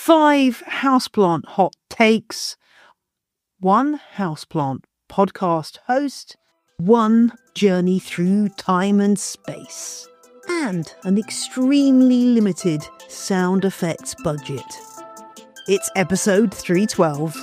5 houseplant hot takes, 1 houseplant podcast host, 1 journey through time and space, and an extremely limited sound effects budget. It's episode 312.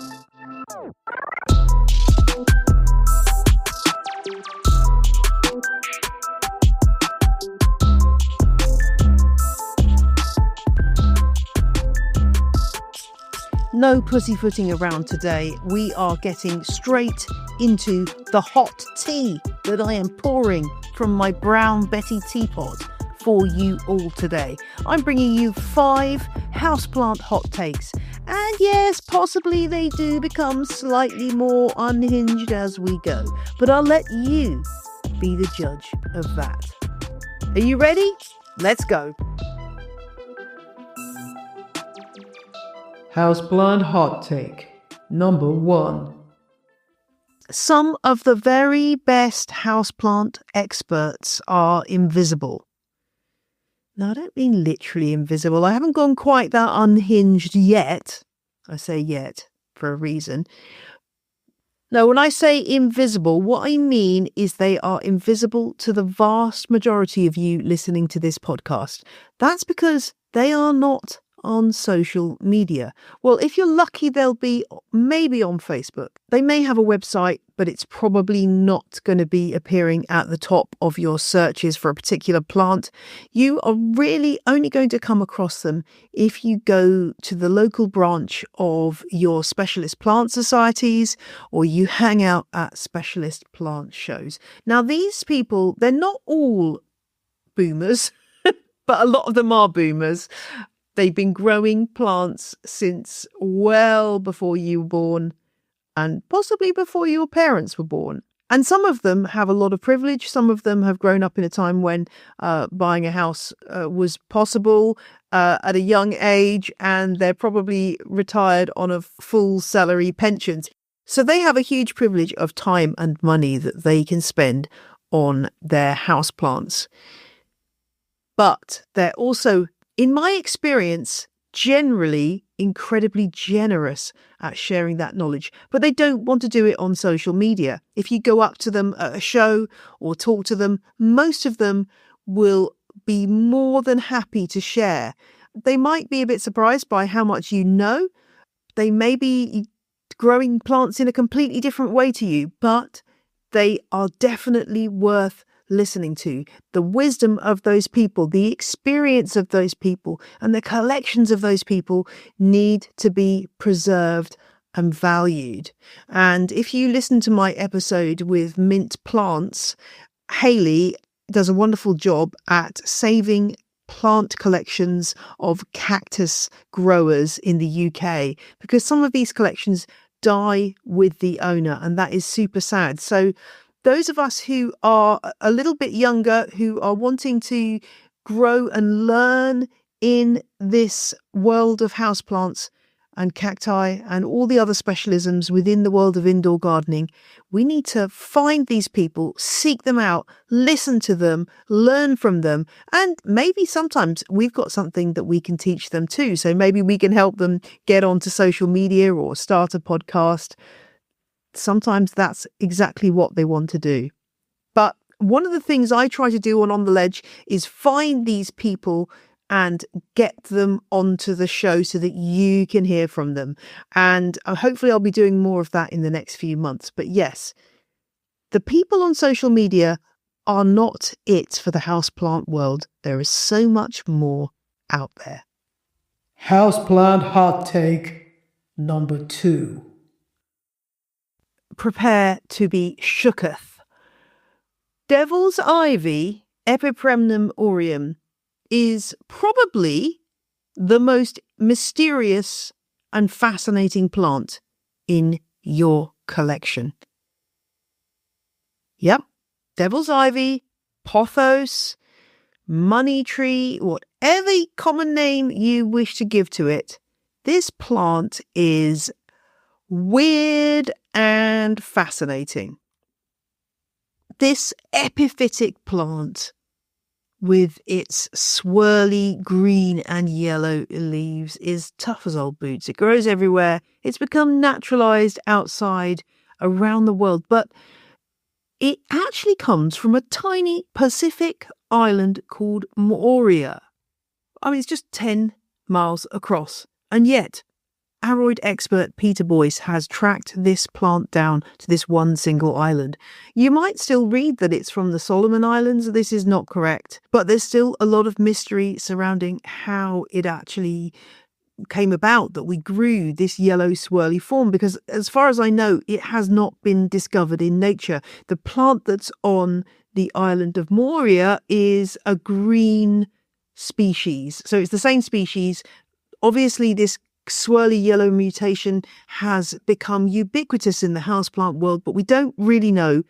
No pussyfooting around today. We are getting straight into the hot tea that I am pouring from my Brown Betty teapot for you all today. I'm bringing you 5 houseplant hot takes. And yes, possibly they do become slightly more unhinged as we go. But I'll let you be the judge of that. Are you ready? Let's go. Houseplant hot take number 1. Some of the very best houseplant experts are invisible. Now, I don't mean literally invisible. I haven't gone quite that unhinged yet. I say yet for a reason. No, when I say invisible, what I mean is they are invisible to the vast majority of you listening to this podcast. That's because they are not on social media. Well, if you're lucky, they'll be maybe on Facebook. They may have a website, but it's probably not going to be appearing at the top of your searches for a particular plant. You are really only going to come across them if you go to the local branch of your specialist plant societies or you hang out at specialist plant shows. Now, these people, they're not all boomers, but a lot of them are boomers. They've been growing plants since well before you were born and possibly before your parents were born. And some of them have a lot of privilege. Some of them have grown up in a time when buying a house was possible at a young age, and they're probably retired on a full salary pension. So they have a huge privilege of time and money that they can spend on their house plants. But they're also, in my experience, generally incredibly generous at sharing that knowledge, but they don't want to do it on social media. If you go up to them at a show or talk to them, most of them will be more than happy to share. They might be a bit surprised by how much you know. They may be growing plants in a completely different way to you, but they are definitely worth listening to. The wisdom of those people, the experience of those people, and the collections of those people need to be preserved and valued. And if you listen to my episode with Mint Plants, Hayley does a wonderful job at saving plant collections of cactus growers in the UK, because some of these collections die with the owner, and that is super sad. So those of us who are a little bit younger, who are wanting to grow and learn in this world of houseplants and cacti and all the other specialisms within the world of indoor gardening, we need to find these people, seek them out, listen to them, learn from them, and maybe sometimes we've got something that we can teach them too. So maybe we can help them get onto social media or start a podcast. Sometimes that's exactly what they want to do. But one of the things I try to do on the Ledge is find these people and get them onto the show so that you can hear from them. And hopefully I'll be doing more of that in the next few months. But yes, the people on social media are not it for the houseplant world. There is so much more out there. Houseplant hot take number 2. Prepare to be shooketh. Devil's ivy, Epipremnum aureum, is probably the most mysterious and fascinating plant in your collection. Yep, devil's ivy, pothos, money tree, whatever common name you wish to give to it, this plant is weird and fascinating. This epiphytic plant with its swirly green and yellow leaves is tough as old boots. It grows everywhere. It's become naturalized outside around the world, but it actually comes from a tiny Pacific island called Moorea. I mean, it's just 10 miles across. And yet, aroid expert Peter Boyce has tracked this plant down to this one single island. You might still read that it's from the Solomon Islands. This is not correct, but there's still a lot of mystery surrounding how it actually came about that we grew this yellow swirly form, because as far as I know, it has not been discovered in nature. The plant that's on the island of Moorea is a green species. So it's the same species. Obviously, this swirly yellow mutation has become ubiquitous in the houseplant world, but we don't really know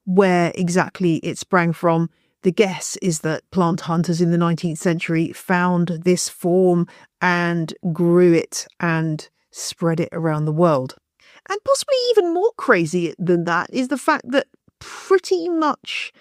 where exactly it sprang from. The guess is that plant hunters in the 19th century found this form and grew it and spread it around the world. And possibly even more crazy than that is the fact that pretty much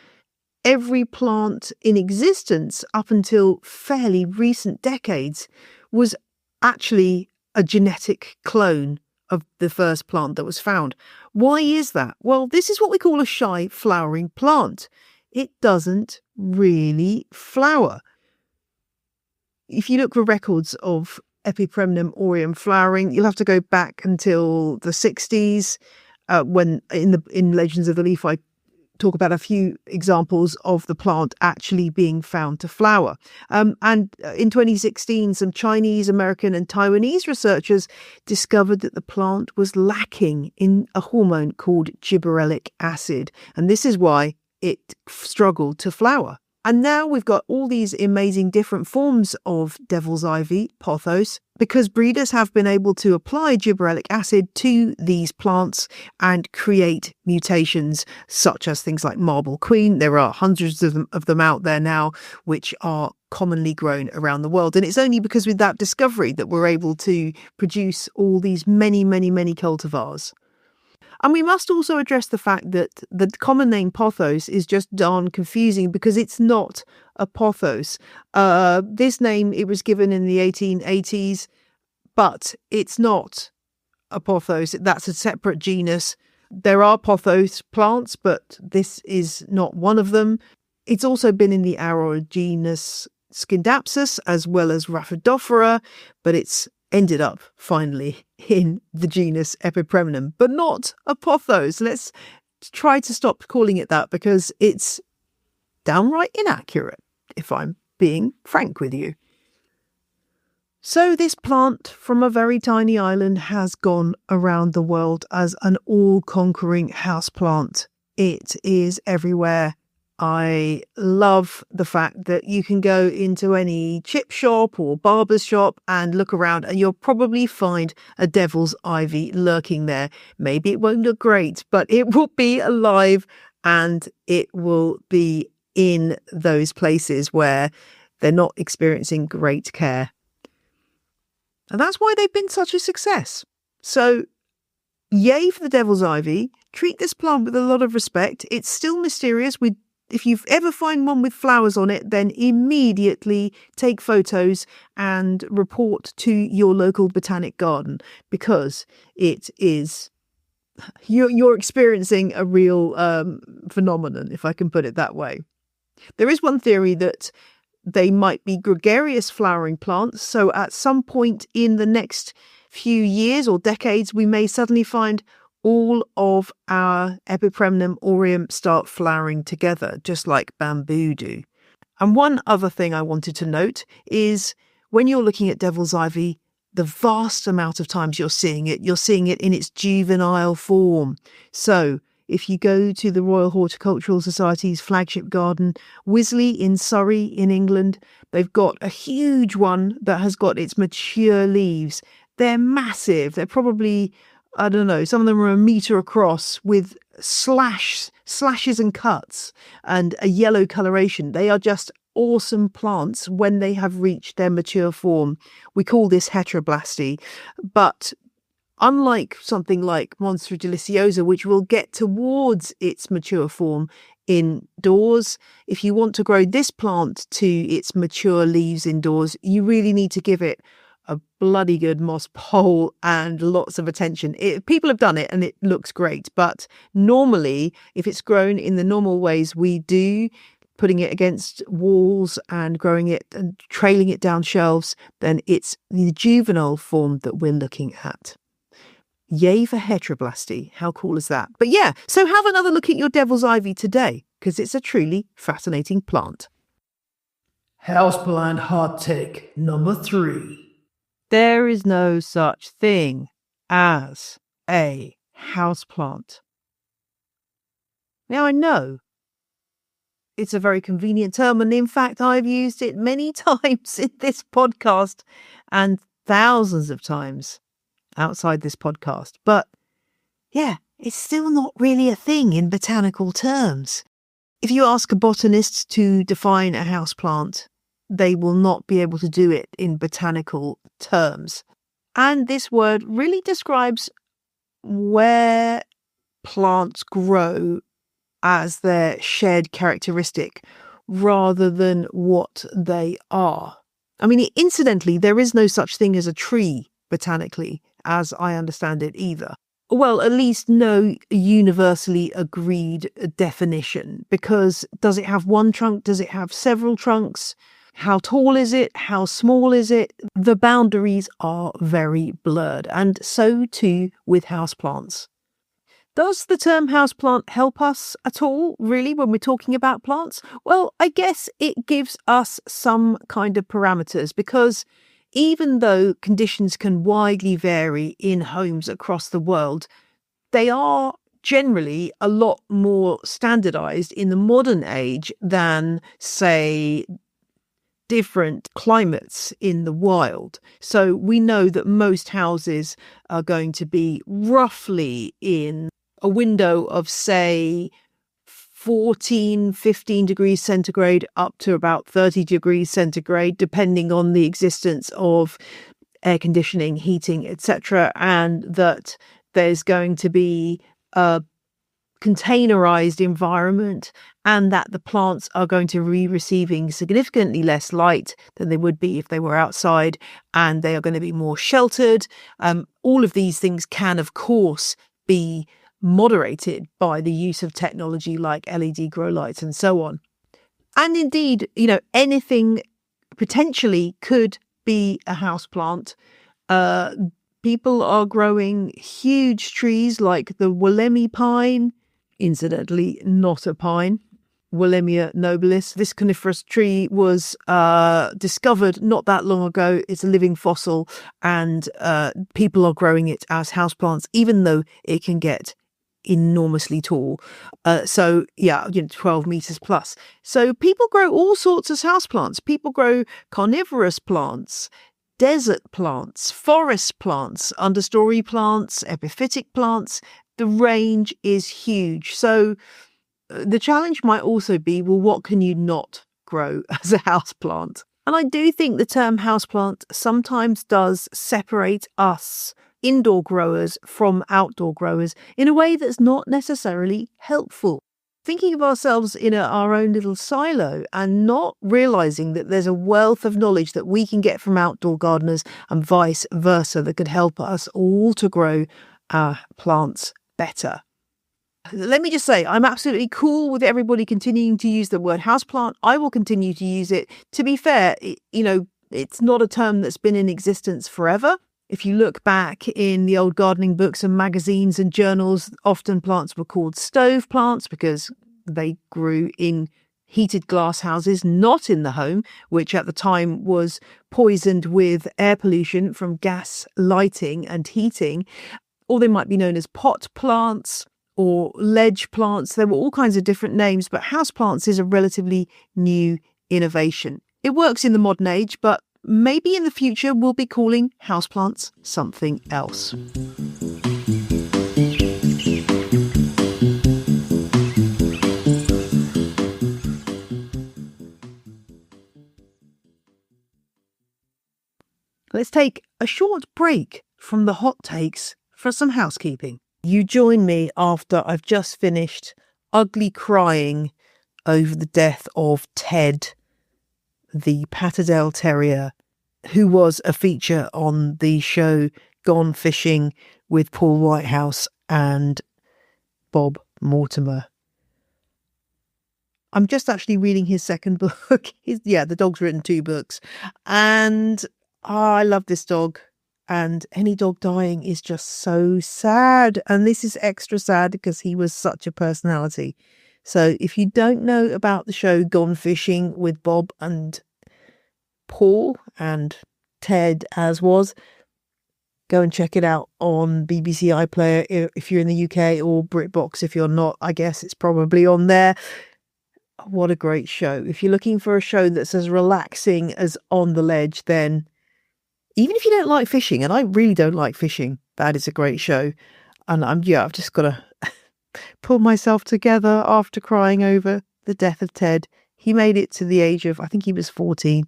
every plant in existence up until fairly recent decades was actually a genetic clone of the first plant that was found. Why is that? Well, this is what we call a shy flowering plant. It doesn't really flower. If you look for records of Epipremnum aureum flowering, you'll have to go back until the 60s, when in Legends of the Leaf I talk about a few examples of the plant actually being found to flower. And in 2016, some Chinese, American and Taiwanese researchers discovered that the plant was lacking in a hormone called gibberellic acid. And this is why it struggled to flower. And now we've got all these amazing different forms of devil's ivy, pothos, because breeders have been able to apply gibberellic acid to these plants and create mutations such as things like marble queen. There are hundreds of them out there now, which are commonly grown around the world. And it's only because with that discovery that we're able to produce all these many, many, many cultivars. And we must also address the fact that the common name pothos is just darn confusing because it's not a pothos. This name, it was given in the 1880s, but it's not a pothos. That's a separate genus. There are pothos plants, but this is not one of them. It's also been in the aroid genus Scindapsus as well as Rhaphidophora, but it's ended up finally in the genus Epipremnum, but not a pothos. Let's try to stop calling it that because it's downright inaccurate, if I'm being frank with you. So this plant from a very tiny island has gone around the world as an all-conquering houseplant. It is everywhere. I love the fact that you can go into any chip shop or barber's shop and look around and you'll probably find a devil's ivy lurking there. Maybe it won't look great, but it will be alive and it will be in those places where they're not experiencing great care. And that's why they've been such a success. So yay for the devil's ivy. Treat this plant with a lot of respect. It's still mysterious. If you ever find one with flowers on it, then immediately take photos and report to your local botanic garden because it is, you're experiencing a real phenomenon, if I can put it that way. There is one theory that they might be gregarious flowering plants. So at some point in the next few years or decades, we may suddenly find all of our Epipremnum aureum start flowering together, just like bamboo do. And one other thing I wanted to note is when you're looking at devil's ivy, the vast amount of times you're seeing it in its juvenile form. So if you go to the Royal Horticultural Society's flagship garden, Wisley in Surrey in England, they've got a huge one that has got its mature leaves. They're massive. They're probably, I don't know, some of them are a metre across with slashes and cuts and a yellow coloration. They are just awesome plants when they have reached their mature form. We call this heteroblasty, but unlike something like Monstera deliciosa, which will get towards its mature form indoors. If you want to grow this plant to its mature leaves indoors, you really need to give it a bloody good moss pole and lots of attention. People have done it and it looks great, but normally if it's grown in the normal ways we do, putting it against walls and growing it and trailing it down shelves, then it's the juvenile form that we're looking at. Yay for heteroblasty. How cool is that? But yeah, so have another look at your devil's ivy today, because it's a truly fascinating plant. Houseplant hot take number 3. There is no such thing as a houseplant. Now I know it's a very convenient term, and in fact I've used it many times in this podcast and thousands of times outside this podcast. But yeah, it's still not really a thing in botanical terms. If you ask a botanist to define a houseplant, they will not be able to do it in botanical terms. And this word really describes where plants grow as their shared characteristic rather than what they are. I mean, incidentally, there is no such thing as a tree botanically, as I understand it either. Well, at least no universally agreed definition, because does it have one trunk? Does it have several trunks? How tall is it? How small is it? The boundaries are very blurred, and so too with houseplants. Does the term houseplant help us at all, really, when we're talking about plants? Well, I guess it gives us some kind of parameters, because even though conditions can widely vary in homes across the world, they are generally a lot more standardized in the modern age than, say, different climates in the wild. So we know that most houses are going to be roughly in a window of, say, 15 degrees centigrade up to about 30 degrees centigrade, depending on the existence of air conditioning, heating, etc. And that there's going to be a containerized environment, and that the plants are going to be receiving significantly less light than they would be if they were outside, and they are going to be more sheltered. All of these things can, of course, be moderated by the use of technology like LED grow lights and so on. And indeed, anything potentially could be a houseplant. People are growing huge trees like the Wollemi pine, incidentally not a pine, Wollemia nobilis. This coniferous tree was discovered not that long ago. It's a living fossil, and people are growing it as houseplants, even though it can get enormously tall. 12 meters plus. So people grow all sorts of houseplants. People grow carnivorous plants, desert plants, forest plants, understory plants, epiphytic plants. The range is huge. So the challenge might also be, well, what can you not grow as a houseplant? And I do think the term houseplant sometimes does separate us indoor growers from outdoor growers in a way that's not necessarily helpful. Thinking of ourselves in our own little silo and not realizing that there's a wealth of knowledge that we can get from outdoor gardeners and vice versa that could help us all to grow our plants better. Let me just say, I'm absolutely cool with everybody continuing to use the word houseplant. I will continue to use it. To be fair, it's not a term that's been in existence forever. If you look back in the old gardening books and magazines and journals, often plants were called stove plants because they grew in heated glass houses, not in the home, which at the time was poisoned with air pollution from gas lighting and heating. Or they might be known as pot plants or ledge plants. There were all kinds of different names, but houseplants is a relatively new innovation. It works in the modern age, but maybe in the future we'll be calling houseplants something else. Let's take a short break from the hot takes for some housekeeping. You join me after I've just finished ugly crying over the death of Ted, the Patterdale Terrier, who was a feature on the show Gone Fishing with Paul Whitehouse and Bob Mortimer. I'm just actually reading his second book. The dog's written 2 books. And I love this dog. And any dog dying is just so sad. And this is extra sad because he was such a personality. So if you don't know about the show Gone Fishing with Bob and Paul and Ted as was, go and check it out on BBC iPlayer if you're in the UK, or BritBox if you're not. I guess it's probably on there. What a great show. If you're looking for a show that's as relaxing as On the Ledge, then even if you don't like fishing, and I really don't like fishing, that is a great show. And I've just got to pull myself together after crying over the death of Ted. He made it to the age of, I think he was 14,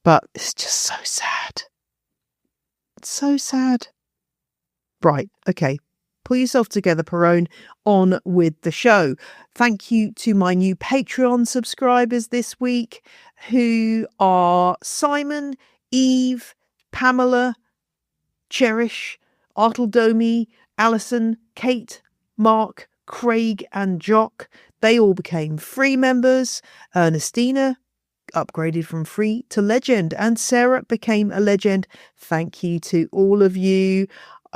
but it's just so sad. It's so sad. Right, okay. Pull yourself together, Perone. On with the show. Thank you to my new Patreon subscribers this week, who are Simon, Eve, Pamela, Cherish, Artledomi, Alison, Kate, Mark, Craig and Jock. They all became free members. Ernestina upgraded from free to legend, and Sarah became a legend. Thank you to all of you.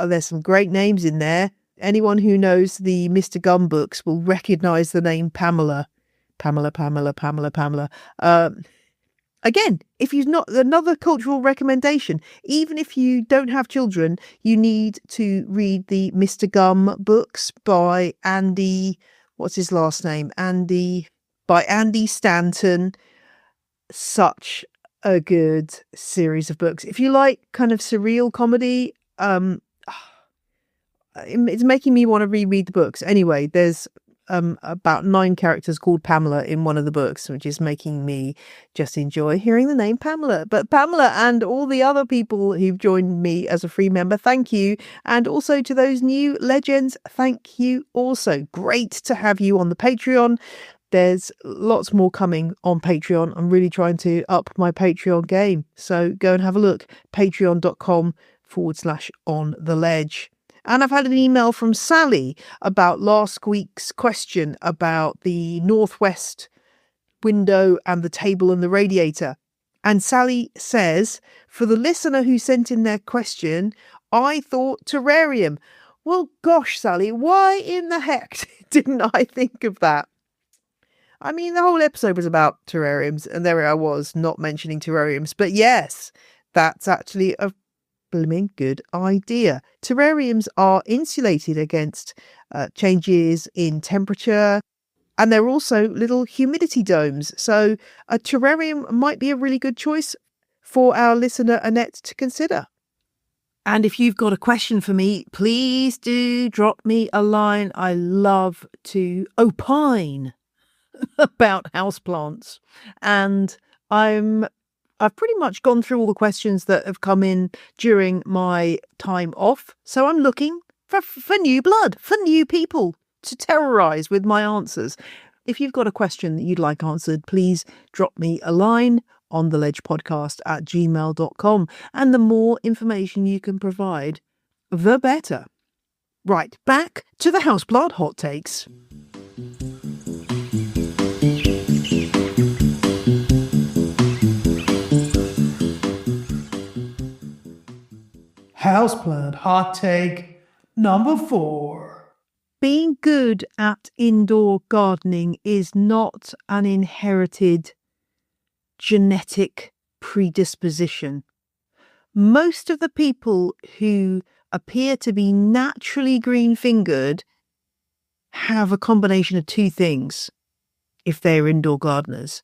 There's some great names in there. Anyone who knows the Mr. Gum books will recognise the name Pamela. Pamela. Again, if you've not, another cultural recommendation, even if you don't have children, you need to read the Mr. Gum books by Andy, what's his last name? By Andy Stanton. Such a good series of books. If you like kind of surreal comedy, it's making me want to reread the books. Anyway, there's about 9 characters called Pamela in one of the books, which is making me just enjoy hearing the name Pamela. But Pamela and all the other people who've joined me as a free member, thank you. And also to those new legends, thank you also. Great to have you on the Patreon. There's lots more coming on Patreon. I'm really trying to up my Patreon game. So go and have a look. Patreon.com/on the ledge. And I've had an email from Sally about last week's question about the northwest window and the table and the radiator. And Sally says, for the listener who sent in their question, I thought terrarium. Well, gosh, Sally, why in the heck didn't I think of that? I mean, the whole episode was about terrariums, and there I was not mentioning terrariums. But yes, that's actually a blooming good idea. Terrariums are insulated against changes in temperature, and they're also little humidity domes. So a terrarium might be a really good choice for our listener Annette to consider. And if you've got a question for me, please do drop me a line. I love to opine about houseplants, and I've pretty much gone through all the questions that have come in during my time off. So I'm looking for new blood, for new people to terrorise with my answers. If you've got a question that you'd like answered, please drop me a line on the ledgepodcast@gmail.com. And the more information you can provide, the better. Right, back to the houseplant hot takes. Houseplant hot take number 4. Being good at indoor gardening is not an inherited genetic predisposition. Most of the people who appear to be naturally green-fingered have a combination of 2 things if they're indoor gardeners.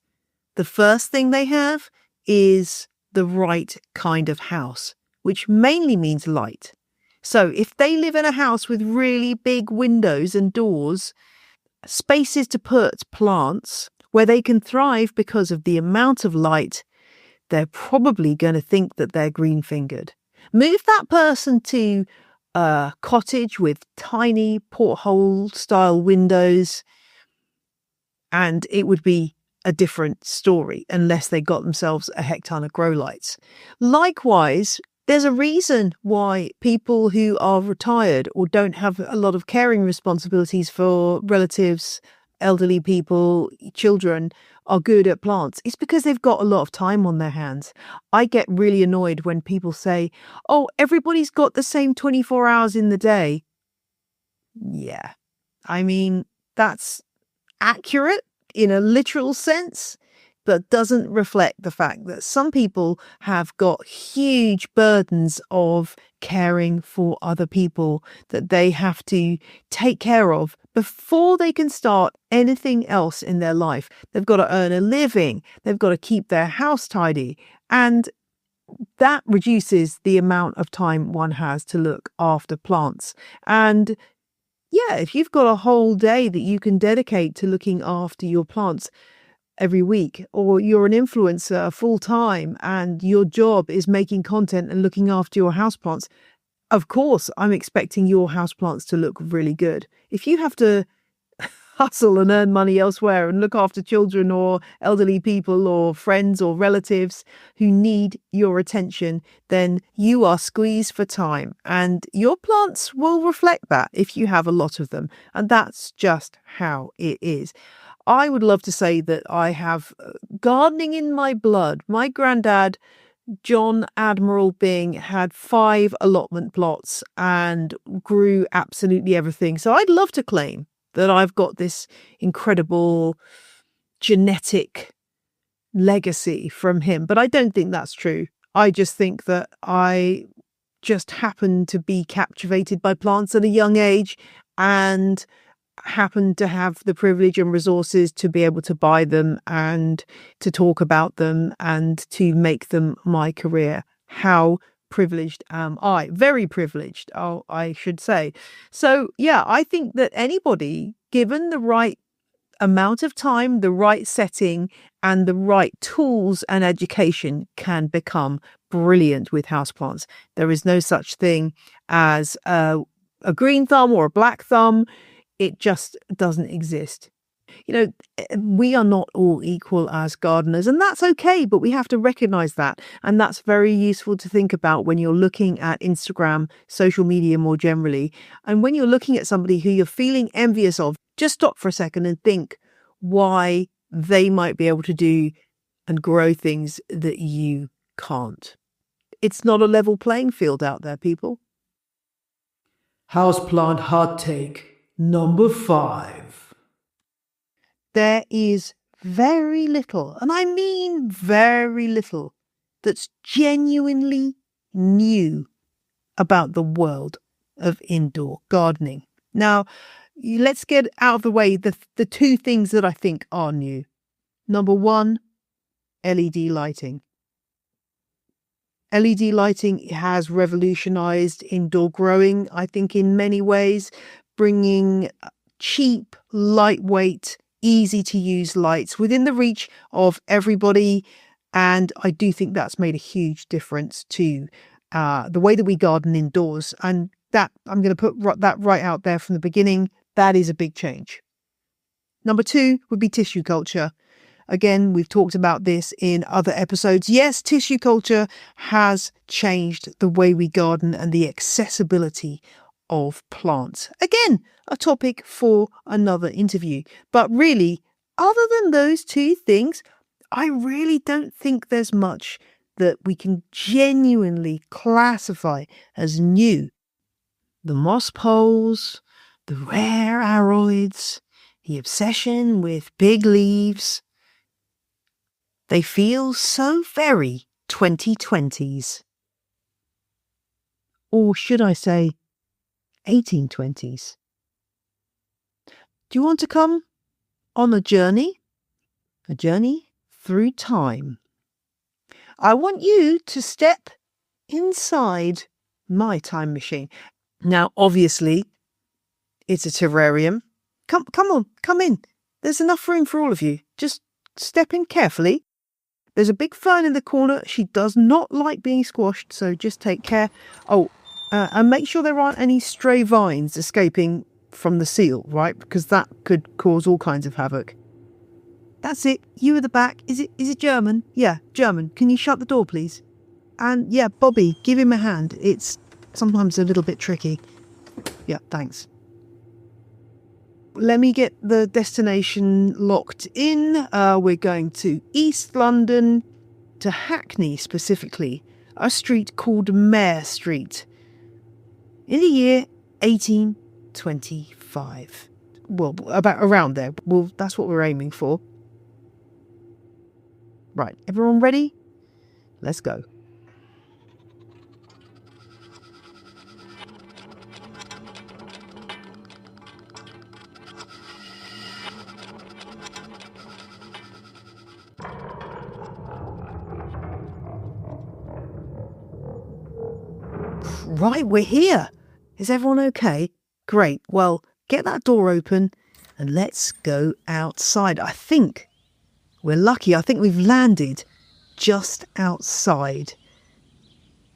The first thing they have is the right kind of house, which mainly means light. So if they live in a house with really big windows and doors, spaces to put plants where they can thrive because of the amount of light, they're probably going to think that they're green-fingered. Move that person to a cottage with tiny porthole-style windows, and it would be a different story unless they got themselves a heck ton of grow lights. Likewise, there's a reason why people who are retired or don't have a lot of caring responsibilities for relatives, elderly people, children are good at plants. It's because they've got a lot of time on their hands. I get really annoyed when people say, oh, everybody's got the same 24 hours in the day. Yeah, I mean, that's accurate in a literal sense, but doesn't reflect the fact that some people have got huge burdens of caring for other people that they have to take care of before they can start anything else in their life. They've got to earn a living. They've got to keep their house tidy. And that reduces the amount of time one has to look after plants. And yeah, if you've got a whole day that you can dedicate to looking after your plants every week, or you're an influencer full time and your job is making content and looking after your houseplants, of course, I'm expecting your houseplants to look really good. If you have to hustle and earn money elsewhere and look after children or elderly people or friends or relatives who need your attention, then you are squeezed for time, and your plants will reflect that if you have a lot of them. And that's just how it is. I would love to say that I have gardening in my blood. My granddad, John Admiral Byng, had 5 allotment plots and grew absolutely everything. So I'd love to claim that I've got this incredible genetic legacy from him, but I don't think that's true. I just think that I just happened to be captivated by plants at a young age and happened to have the privilege and resources to be able to buy them and to talk about them and to make them my career. How privileged am I? Very privileged, I should say. So yeah, I think that anybody, given the right amount of time, the right setting, and the right tools and education, can become brilliant with houseplants. There is no such thing as a green thumb or a black thumb. It just doesn't exist. You know, we are not all equal as gardeners, and that's okay, but we have to recognize that. And that's very useful to think about when you're looking at Instagram, social media more generally. And when you're looking at somebody who you're feeling envious of, just stop for a second and think why they might be able to do and grow things that you can't. It's not a level playing field out there, people. Houseplant hot take number 5. There is very little, and I mean very little, that's genuinely new about the world of indoor gardening. Now, let's get out of the way the 2 things that I think are new. Number 1, LED lighting. LED lighting has revolutionized indoor growing, I think, in many ways, bringing cheap, lightweight, easy to use lights within the reach of everybody. And I do think that's made a huge difference to the way that we garden indoors. And that, I'm going to put that right out there from the beginning. That is a big change. Number 2 would be tissue culture. Again, we've talked about this in other episodes. Yes, tissue culture has changed the way we garden and the accessibility of plants. Again, a topic for another interview. But really, other than those 2 things, I really don't think there's much that we can genuinely classify as new. The moss poles, the rare aroids, the obsession with big leaves. They feel so very 2020s. Or should I say 1820s. Do you want to come on a journey? A journey through time. I want you to step inside my time machine. Now, obviously, it's a terrarium. Come on, come in. There's enough room for all of you. Just step in carefully. There's a big fern in the corner. She does not like being squashed, so just take care. Oh, and make sure there aren't any stray vines escaping from the seal, right? Because that could cause all kinds of havoc. That's it. You at the back. Is it German? Yeah, German. Can you shut the door, please? And yeah, Bobby, give him a hand. It's sometimes a little bit tricky. Yeah, thanks. Let me get the destination locked in. We're going to East London, to Hackney specifically, a street called Mare Street, in the year 1825. Well, about around there. Well, that's what we're aiming for. Right, everyone ready? Let's go. Right, we're here. Is everyone okay? Great. Well, get that door open and let's go outside. I think we're lucky. I think we've landed just outside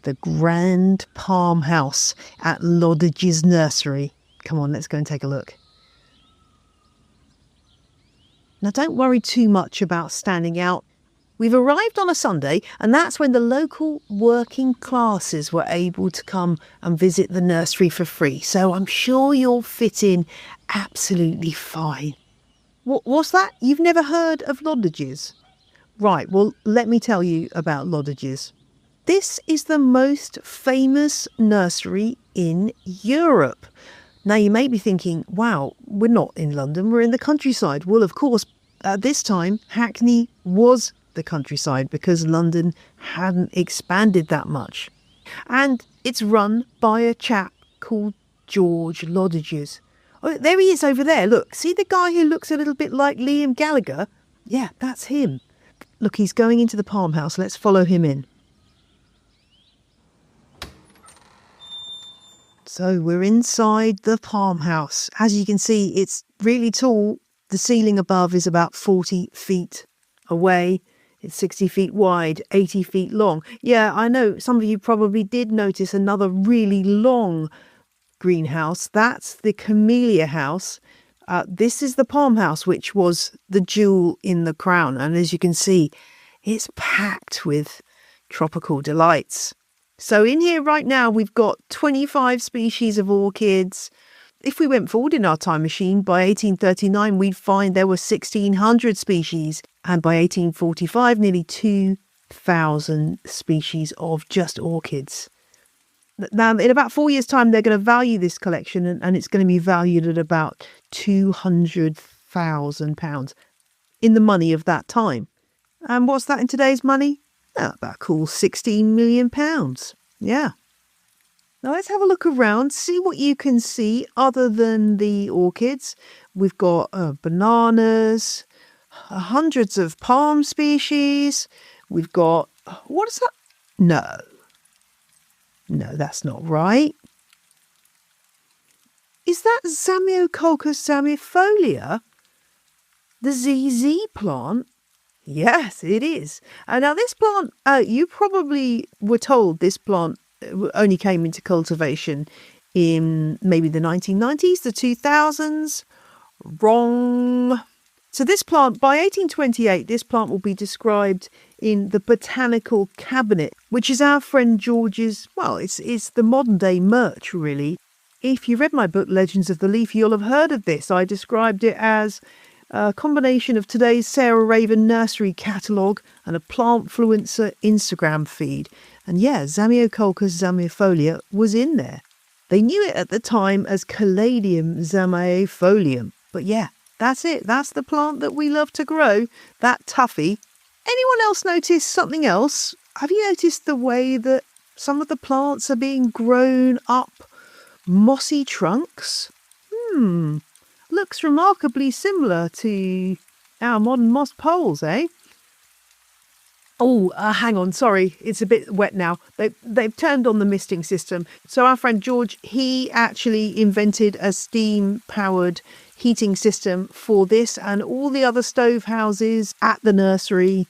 the grand palm house at Loddage's nursery. Come on, let's go and take a look. Now, don't worry too much about standing out. We've arrived on a Sunday, and that's when the local working classes were able to come and visit the nursery for free. So I'm sure you'll fit in absolutely fine. What's that? You've never heard of Loddage's? Right, well, let me tell you about Loddage's. This is the most famous nursery in Europe. Now, you may be thinking, wow, we're not in London, we're in the countryside. Well, of course, at this time, Hackney was the countryside because London hadn't expanded that much. And it's run by a chap called George Loddages. Oh, there he is over there. Look, see the guy who looks a little bit like Liam Gallagher? Yeah, that's him. Look, he's going into the palm house. Let's follow him in. So we're inside the palm house. As you can see, it's really tall. The ceiling above is about 40 feet away. It's 60 feet wide, 80 feet long. Yeah, I know some of you probably did notice another really long greenhouse. That's the camellia house. This is the palm house, which was the jewel in the crown. And as you can see, it's packed with tropical delights. So in here right now, we've got 25 species of orchids. If we went forward in our time machine, by 1839, we'd find there were 1,600 species. And by 1845, nearly 2,000 species of just orchids. Now, in about 4 years' time, they're going to value this collection and it's going to be valued at about £200,000 in the money of that time. And what's that in today's money? About a cool £16 million. Yeah. Now let's have a look around, see what you can see other than the orchids. We've got bananas, hundreds of palm species. We've got, what is that? No, that's not right. Is that Zamioculcas zamiifolia? The ZZ plant? Yes, it is. Now this plant, you probably were told this plant only came into cultivation in maybe the 1990s, the 2000s. Wrong. So this plant, by 1828, this plant will be described in the Botanical Cabinet, which is our friend George's, well, it's the modern day merch, really. If you read my book, Legends of the Leaf, you'll have heard of this. I described it as a combination of today's Sarah Raven nursery catalogue and a Plantfluencer Instagram feed. And yeah, Zamioculcas zamiifolia was in there. They knew it at the time as Caladium zamiifolium. But yeah, that's it. That's the plant that we love to grow, that toughie. Anyone else notice something else? Have you noticed the way that some of the plants are being grown up mossy trunks? Looks remarkably similar to our modern moss poles, eh? Oh, hang on, sorry, it's a bit wet now. They've turned on the misting system. So our friend George, he actually invented a steam-powered heating system for this and all the other stove houses at the nursery.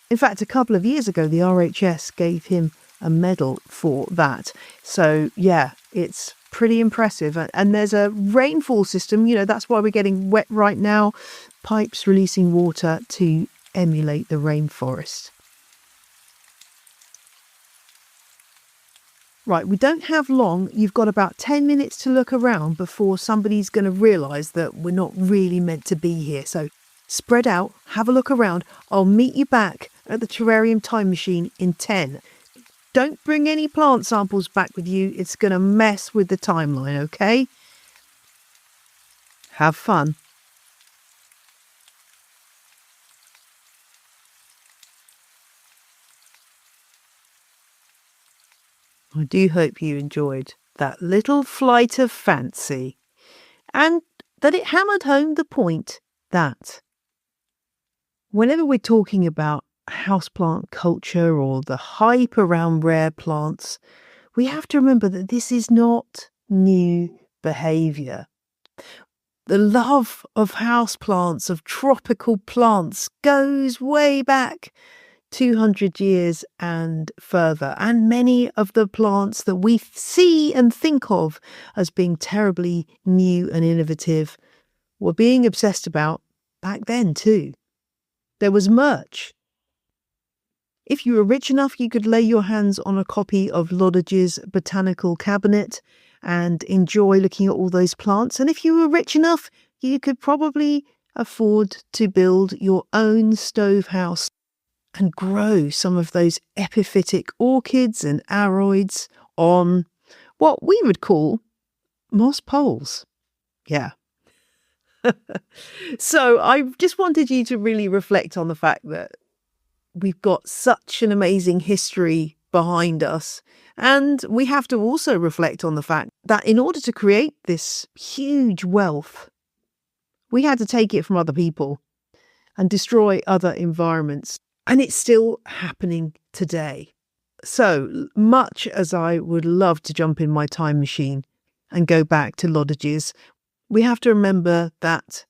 In fact, a couple of years ago, the RHS gave him a medal for that. So yeah, it's pretty impressive. And there's a rainfall system, that's why we're getting wet right now. Pipes releasing water to emulate the rainforest. Right, we don't have long. You've got about 10 minutes to look around before somebody's going to realise that we're not really meant to be here. So spread out, have a look around. I'll meet you back at the Terrarium Time Machine in 10. Don't bring any plant samples back with you. It's going to mess with the timeline, okay? Have fun. I do hope you enjoyed that little flight of fancy and that it hammered home the point that whenever we're talking about houseplant culture or the hype around rare plants, we have to remember that this is not new behaviour. The love of houseplants, of tropical plants, goes way back 200 years and further. And many of the plants that we see and think of as being terribly new and innovative were being obsessed about back then too. There was merch. If you were rich enough, you could lay your hands on a copy of Lodage's Botanical Cabinet and enjoy looking at all those plants. And if you were rich enough, you could probably afford to build your own stove house and grow some of those epiphytic orchids and aroids on what we would call moss poles. Yeah. So I just wanted you to really reflect on the fact that we've got such an amazing history behind us. And we have to also reflect on the fact that in order to create this huge wealth, we had to take it from other people and destroy other environments. And it's still happening today. So much as I would love to jump in my time machine and go back to Lodage's, we have to remember that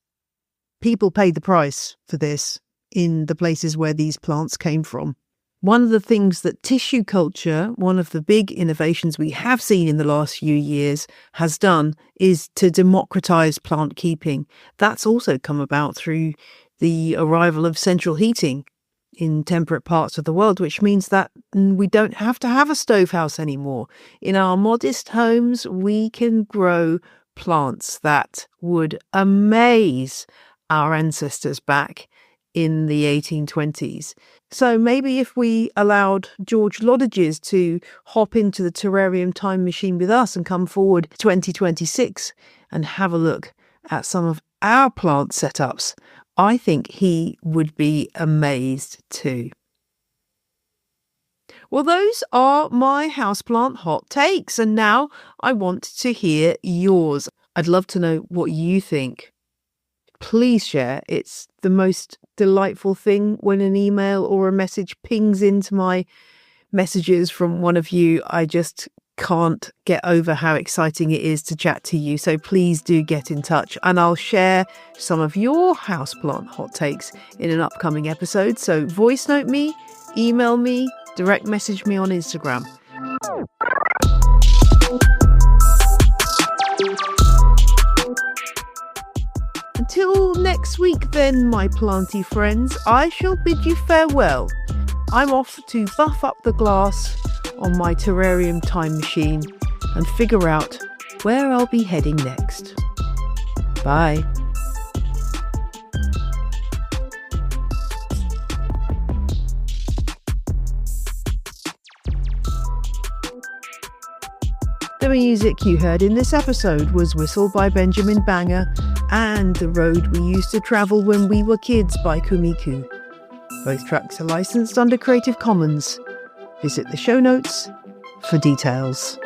people paid the price for this in the places where these plants came from. One of the things that tissue culture, one of the big innovations we have seen in the last few years, has done is to democratize plant keeping. That's also come about through the arrival of central heating in temperate parts of the world, which means that we don't have to have a stove house anymore. In our modest homes, we can grow plants that would amaze our ancestors back in the 1820s. So maybe if we allowed George Lodages to hop into the Terrarium Time Machine with us and come forward 2026 and have a look at some of our plant setups, I think he would be amazed too. Well, those are my houseplant hot takes, and now I want to hear yours. I'd love to know what you think. Please share. It's the most delightful thing when an email or a message pings into my messages from one of you. I just can't get over how exciting it is to chat to you. So please do get in touch, and I'll share some of your houseplant hot takes in an upcoming episode. So voice note me, email me, direct message me on Instagram. Until next week then, my planty friends, I shall bid you farewell. I'm off to buff up the glass on my Terrarium Time Machine and figure out where I'll be heading next. Bye. The music you heard in this episode was Whistle by Benjamin Banger and The Road We Used to Travel When We Were Kids by Kumiku. Both tracks are licensed under Creative Commons. Visit the show notes for details.